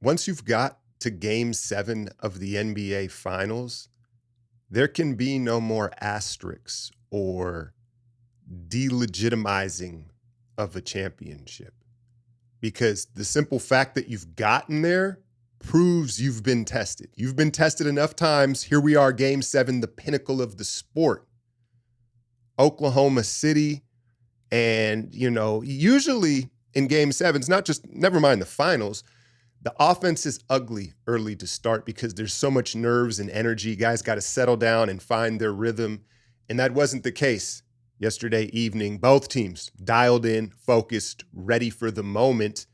once you've got to game 7 of the NBA Finals, there can be no more asterisks or delegitimizing of a championship, because the simple fact that you've gotten there proves you've been tested. You've been tested enough times. Here we are, game 7, the pinnacle of the sport. Oklahoma City. And, usually in game 7s, never mind the finals, the offense is ugly early to start because there's so much nerves and energy. Guys got to settle down and find their rhythm. And that wasn't the case yesterday evening. Both teams dialed in, focused, ready for the moment.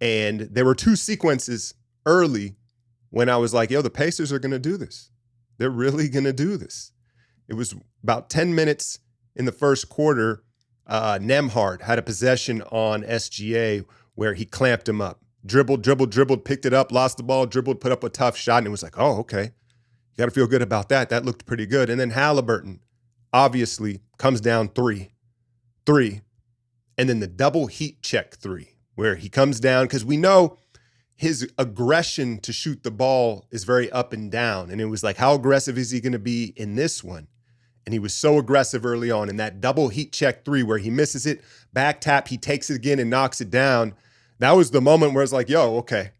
And there were 2 sequences early when I was like, the Pacers are going to do this. They're really going to do this. It was about 10 minutes in the first quarter. Nembhard had a possession on SGA where he clamped him up. Dribbled, picked it up, lost the ball, dribbled, put up a tough shot, and it was like, oh, okay. You got to feel good about that. That looked pretty good. And then Halliburton obviously comes down three, and then the double heat check 3, where he comes down, because we know his aggression to shoot the ball is very up and down. And it was like, how aggressive is he going to be in this one? And he was so aggressive early on in that double heat check 3 where he misses it, back tap, he takes it again and knocks it down. That was the moment where it's like, okay,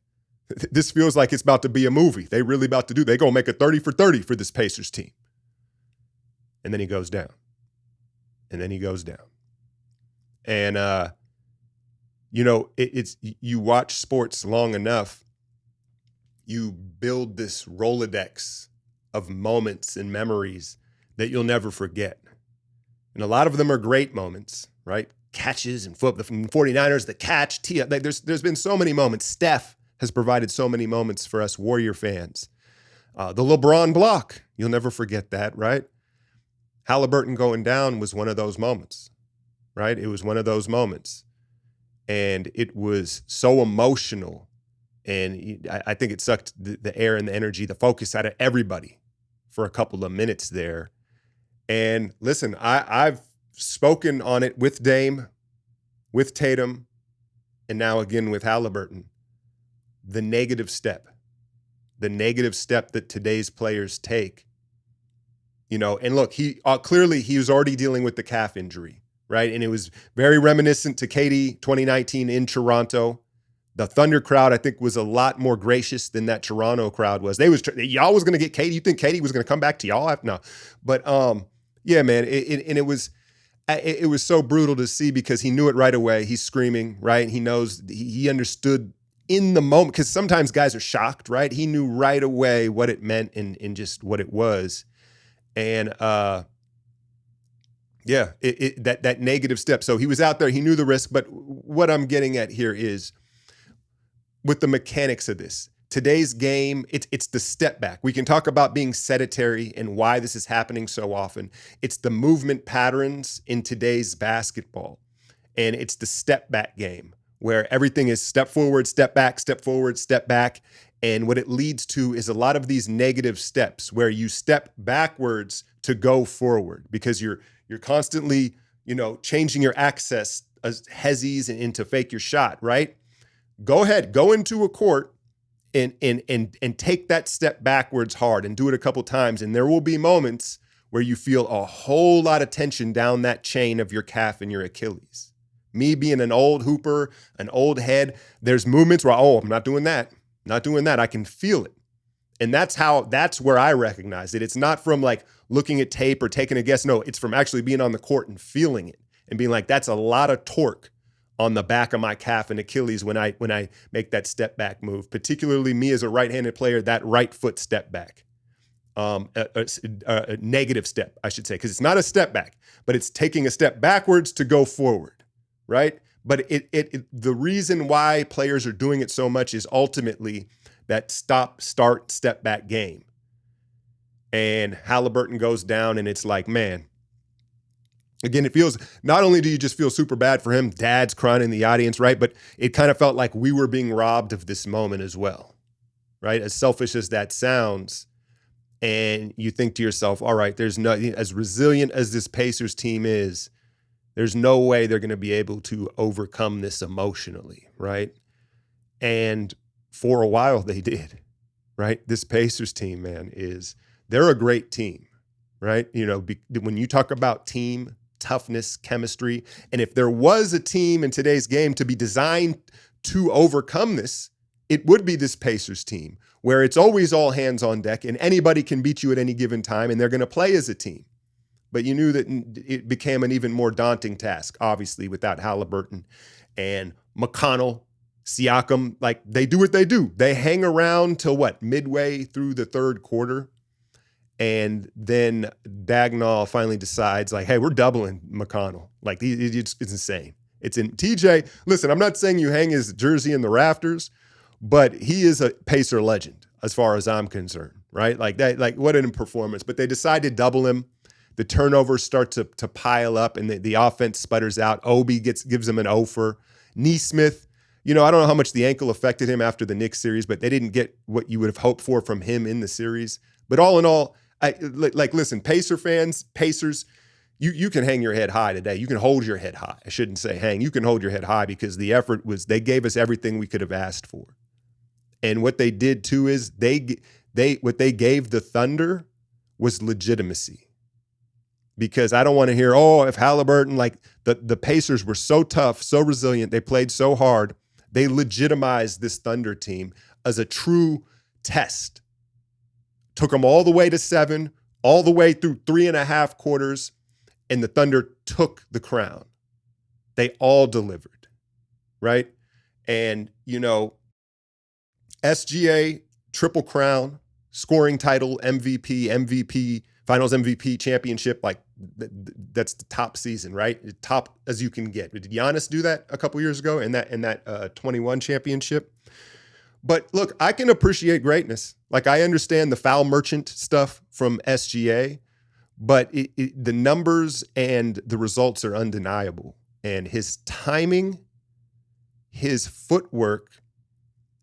this feels like it's about to be a movie. They really about to do, they going to make a 30 for 30 for this Pacers team. And then he goes down. And then he goes down. And, it's you watch sports long enough, you build this Rolodex of moments and memories that you'll never forget. And a lot of them are great moments, right? Catches and football from 49ers, the catch, there's been so many moments. Steph has provided so many moments for us Warrior fans. The LeBron block, you'll never forget that, right? Halliburton going down was one of those moments, right? It was one of those moments. And it was so emotional. And I think it sucked the air and the energy, the focus out of everybody for a couple of minutes there. And listen, I've spoken on it with Dame, with Tatum, and now again with Halliburton. The negative step that today's players take. And look, he clearly he was already dealing with the calf injury, right? And it was very reminiscent to KD 2019 in Toronto. The Thunder crowd, I think, was a lot more gracious than that Toronto crowd was. Y'all was going to get KD. You think KD was going to come back to y'all? No. But yeah, man, it was so brutal to see because he knew it right away. He's screaming, right? He knows, he understood in the moment, because sometimes guys are shocked, right? He knew right away what it meant and just what it was. And that negative step. So he was out there, he knew the risk, but what I'm getting at here is with the mechanics of this. Today's game, it's the step back. We can talk about being sedentary and why this is happening so often. It's the movement patterns in today's basketball. And it's the step back game where everything is step forward, step back, step forward, step back. And what it leads to is a lot of these negative steps where you step backwards to go forward because you're constantly, changing your access as hezzies and to fake your shot, right? Go ahead, go into a court and take that step backwards hard and do it a couple times. And there will be moments where you feel a whole lot of tension down that chain of your calf and your Achilles. Me being an old hooper, an old head, there's movements where, I'm not doing that. Not doing that. I can feel it. And that's where I recognize it. It's not from like looking at tape or taking a guess. No, it's from actually being on the court and feeling it and being like, that's a lot of torque on the back of my calf and Achilles when I make that step back move, particularly me as a right-handed player, that right foot step back, a negative step, I should say, because it's not a step back, but it's taking a step backwards to go forward, right? But the reason why players are doing it so much is ultimately that stop, start, step back game. And Halliburton goes down and it's like, man, again, it feels, not only do you just feel super bad for him, dad's crying in the audience, right? But it kind of felt like we were being robbed of this moment as well, right? As selfish as that sounds. And you think to yourself, all right, there's no, as resilient as this Pacers team is, there's no way they're going to be able to overcome this emotionally, right? And for a while they did, right? This Pacers team, man, they're a great team, right? When you talk about team toughness, chemistry, and if there was a team in today's game to be designed to overcome this, it would be this Pacers team, where it's always all hands on deck and anybody can beat you at any given time and they're going to play as a team. But you knew that it became an even more daunting task, obviously, without Halliburton and McConnell, Siakam. Like, they do what they do. They hang around till midway through the third quarter. And then Dagnall finally decides, like, hey, we're doubling McConnell. Like, it's insane. It's in TJ. Listen, I'm not saying you hang his jersey in the rafters, but he is a Pacer legend as far as I'm concerned, right? Like that, like what a performance. But they decide to double him. The turnovers start to pile up, and the offense sputters out. Obi gives him an offer. Nesmith, I don't know how much the ankle affected him after the Knicks series, but they didn't get what you would have hoped for from him in the series. But all in all, listen, Pacers, you can hang your head high today. You can hold your head high. I shouldn't say hang. You can hold your head high because the effort they gave us everything we could have asked for. And what they did too is what they gave the Thunder was legitimacy. Because I don't want to hear, if Halliburton, like the Pacers were so tough, so resilient, they played so hard, they legitimized this Thunder team as a true test. Took them all the way to 7, all the way through 3.5 quarters, and the Thunder took the crown. They all delivered, right? And, SGA, Triple Crown, scoring title, MVP, Finals MVP, championship, like that's the top season, right? Top as you can get. Did Giannis do that a couple years ago in that 21 championship? But look, I can appreciate greatness. Like, I understand the foul merchant stuff from SGA, but the numbers and the results are undeniable. And his timing, his footwork,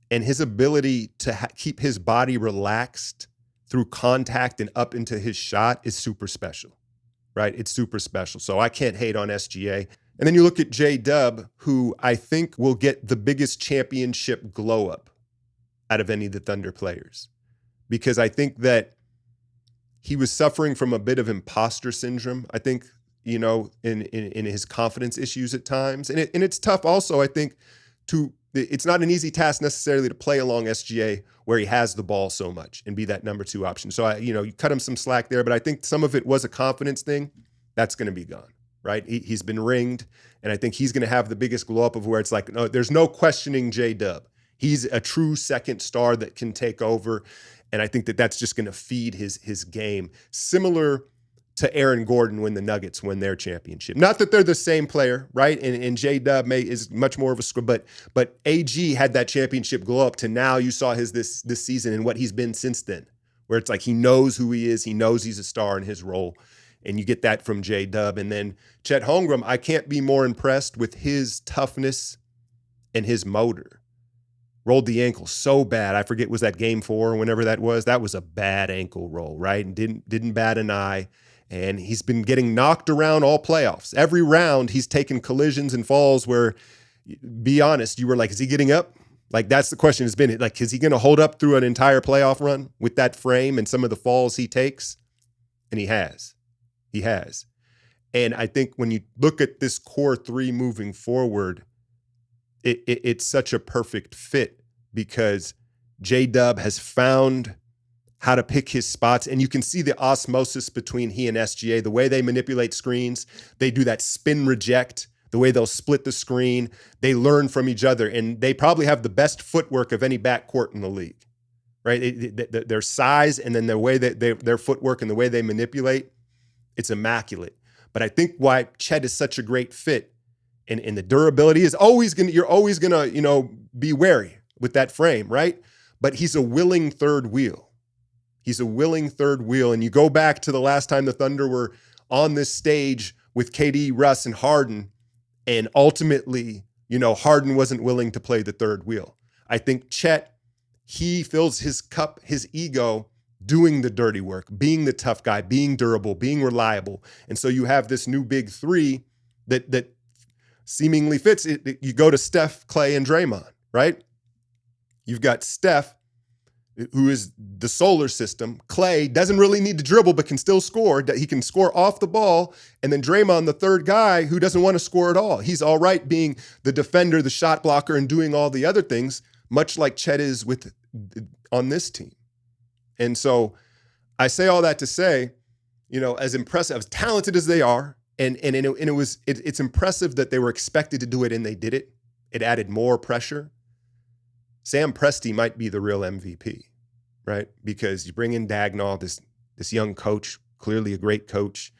and his ability to keep his body relaxed through contact and up into his shot is super special, right? It's super special. So I can't hate on SGA. And then you look at J-Dub, who I think will get the biggest championship glow up out of any of the Thunder players, because I think that he was suffering from a bit of imposter syndrome, I think, in his confidence issues at times. And it's tough also, I think, it's not an easy task necessarily to play along SGA where he has the ball so much and be that number 2 option. So you cut him some slack there, but I think some of it was a confidence thing. That's going to be gone, right? He's been ringed, and I think he's going to have the biggest glow up of where it's like, no, there's no questioning J-Dub. He's a true second star that can take over, and I think that's just going to feed his game. Similar to Aaron Gordon when the Nuggets win their championship. Not that they're the same player, right? And J-Dub is much more of a, but AG had that championship glow up to now you saw his this season and what he's been since then, where it's like he knows who he is, he knows he's a star in his role, and you get that from J-Dub. And then Chet Holmgren, I can't be more impressed with his toughness and his motor. Rolled the ankle so bad. I forget, was that game 4 or whenever that was? That was a bad ankle roll, right? And didn't bat an eye. And he's been getting knocked around all playoffs. Every round, he's taken collisions and falls where, be honest, you were like, is he getting up? Like, that's the question has been, like, is he going to hold up through an entire playoff run with that frame and some of the falls he takes? And he has. He has. And I think when you look at this core 3 moving forward, it's such a perfect fit because J-Dub has found how to pick his spots. And you can see the osmosis between he and SGA, the way they manipulate screens. They do that spin reject, the way they'll split the screen. They learn from each other, and they probably have the best footwork of any backcourt in the league, right? Their size and then the way that their footwork and the way they manipulate, it's immaculate. But I think why Chet is such a great fit and the durability is you're always gonna, be wary with that frame, right? But he's a willing third wheel. He's a willing third wheel. And you go back to the last time the Thunder were on this stage with KD, Russ, and Harden, and ultimately, Harden wasn't willing to play the third wheel. I think Chet, he fills his cup, his ego, doing the dirty work, being the tough guy, being durable, being reliable. And so you have this new big 3 that seemingly fits. You go to Steph, Clay, and Draymond, right? You've got Steph, who is the solar system. Clay doesn't really need to dribble, but can still score. He can score off the ball. And then Draymond, the third guy, who doesn't want to score at all. He's all right being the defender, the shot blocker, and doing all the other things, much like Chet is on this team. And so I say all that to say, as impressive, as talented as they are, it's impressive that they were expected to do it and they did it. It added more pressure. Sam Presti might be the real MVP, right? Because you bring in Dagnall, this young coach, clearly a great coach.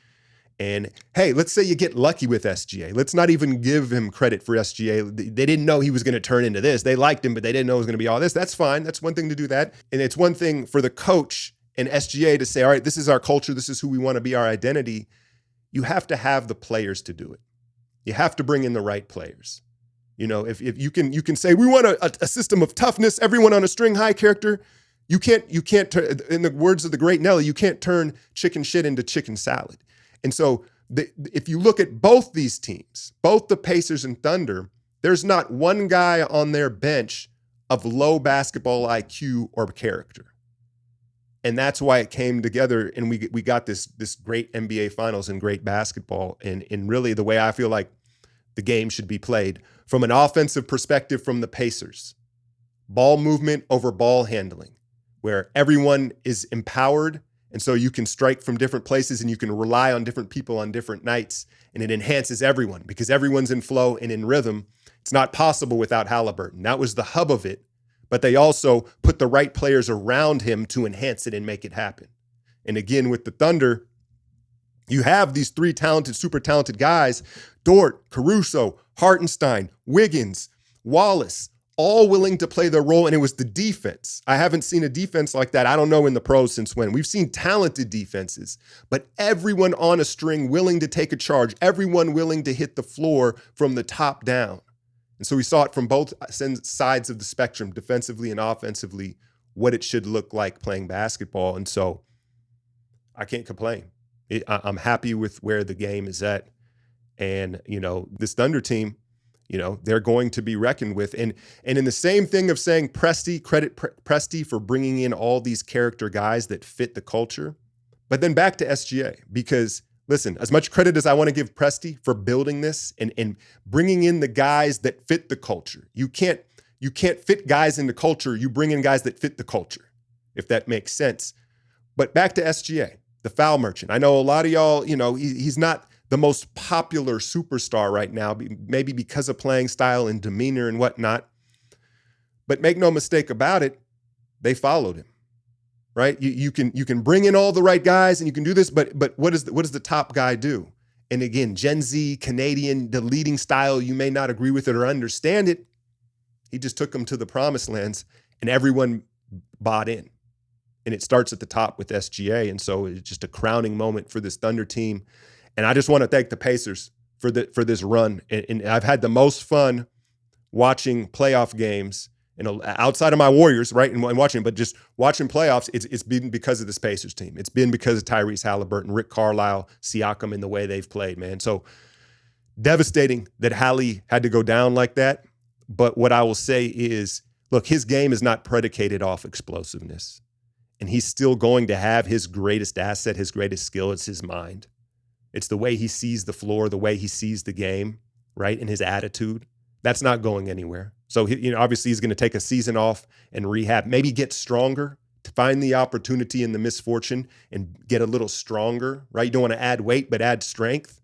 And hey, let's say you get lucky with SGA. Let's not even give him credit for SGA. They didn't know he was going to turn into this. They liked him, but they didn't know it was going to be all this. That's fine. That's one thing to do that. And it's one thing for the coach and SGA to say, all right, this is our culture. This is who we want to be, our identity. You have to have the players to do it. You have to bring in the right players. If you can say, we want a system of toughness, everyone on a string high character, you can't, in the words of the great Nelly, you can't turn chicken shit into chicken salad. And so if you look at both these teams, both the Pacers and Thunder, there's not one guy on their bench of low basketball IQ or character. And that's why it came together and we got this great NBA finals and great basketball and really the way I feel like the game should be played from an offensive perspective from the Pacers. Ball movement over ball handling, where everyone is empowered. And so you can strike from different places and you can rely on different people on different nights. And it enhances everyone because everyone's in flow and in rhythm. It's not possible without Halliburton. That was the hub of it. But they also put the right players around him to enhance it and make it happen. And again, with the Thunder, you have these three talented, super talented guys, Dort, Caruso, Hartenstein, Wiggins, Wallace, all willing to play their role. And it was the defense. I haven't seen a defense like that. I don't know in the pros since when. We've seen talented defenses, but everyone on a string willing to take a charge, everyone willing to hit the floor from the top down. And so we saw it from both sides of the spectrum, defensively and offensively, what it should look like playing basketball. And so I can't complain. I'm happy with where the game is at. And, this Thunder team, they're going to be reckoned with. And in the same thing of saying credit Presti for bringing in all these character guys that fit the culture. But then back to SGA, because listen, as much credit as I want to give Presti for building this and bringing in the guys that fit the culture. You can't fit guys in the culture. You bring in guys that fit the culture, if that makes sense. But back to SGA, the foul merchant. I know a lot of y'all, he's not the most popular superstar right now, maybe because of playing style and demeanor and whatnot. But make no mistake about it, they followed him, right? You can bring in all the right guys and you can do this, but what does the top guy do? And again, Gen Z, Canadian, the leading style, you may not agree with it or understand it. He just took them to the promised lands and everyone bought in. And it starts at the top with SGA. And so it's just a crowning moment for this Thunder team. And I just want to thank the Pacers for this run. And I've had the most fun watching playoff games, outside of my Warriors, right, and watching, but just watching playoffs. It's been because of this Pacers team. It's been because of Tyrese Halliburton, Rick Carlisle, Siakam, and the way they've played, man. So devastating that Hallie had to go down like that. But what I will say is, look, his game is not predicated off explosiveness. And he's still going to have his greatest asset, his greatest skill. It's his mind. It's the way he sees the floor, the way he sees the game, right? And his attitude. That's not going anywhere. So, obviously he's going to take a season off and rehab, maybe get stronger, to find the opportunity in the misfortune and get a little stronger, right? You don't want to add weight, but add strength.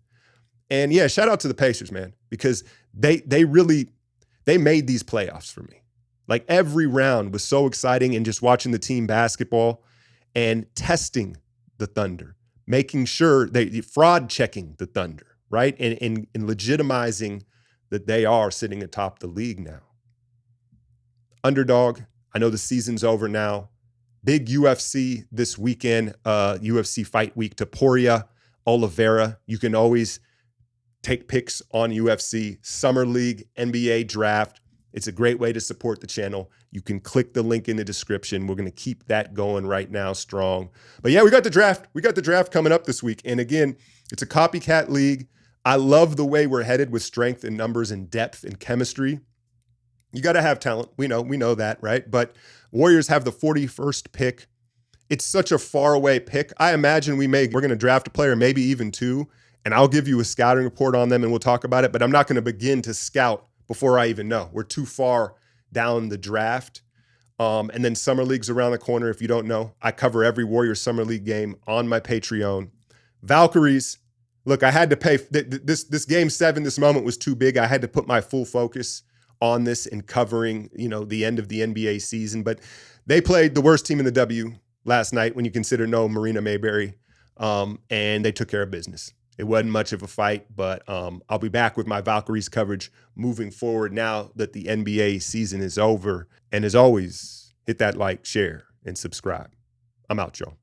And yeah, shout out to the Pacers, man, because they made these playoffs for me. Like every round was so exciting, and just watching the team basketball and testing the Thunder, making sure they fraud checking the Thunder, right? And legitimizing that they are sitting atop the league now. Underdog, I know the season's over now. Big UFC this weekend, UFC Fight Week, Topuria, Oliveira. You can always take picks on UFC, Summer League, NBA Draft. It's a great way to support the channel. You can click the link in the description. We're going to keep that going right now strong. But yeah, we got the draft. We got the draft coming up this week. And again, it's a copycat league. I love the way we're headed with strength and numbers and depth and chemistry. You got to have talent. We know that, right? But Warriors have the 41st pick. It's such a far away pick. I imagine we're going to draft a player, maybe even two, and I'll give you a scouting report on them and we'll talk about it, but I'm not going to begin to scout before I even know. We're too far down the draft. And then Summer League's around the corner. If you don't know, I cover every Warriors Summer League game on my Patreon. Valkyries, look, I had to pay. This game 7, this moment was too big. I had to put my full focus on this and covering, the end of the NBA season. But they played the worst team in the W last night when you consider no Marina Mayberry, and they took care of business. It wasn't much of a fight, but I'll be back with my Valkyries coverage moving forward now that the NBA season is over. And as always, hit that like, share, and subscribe. I'm out, y'all.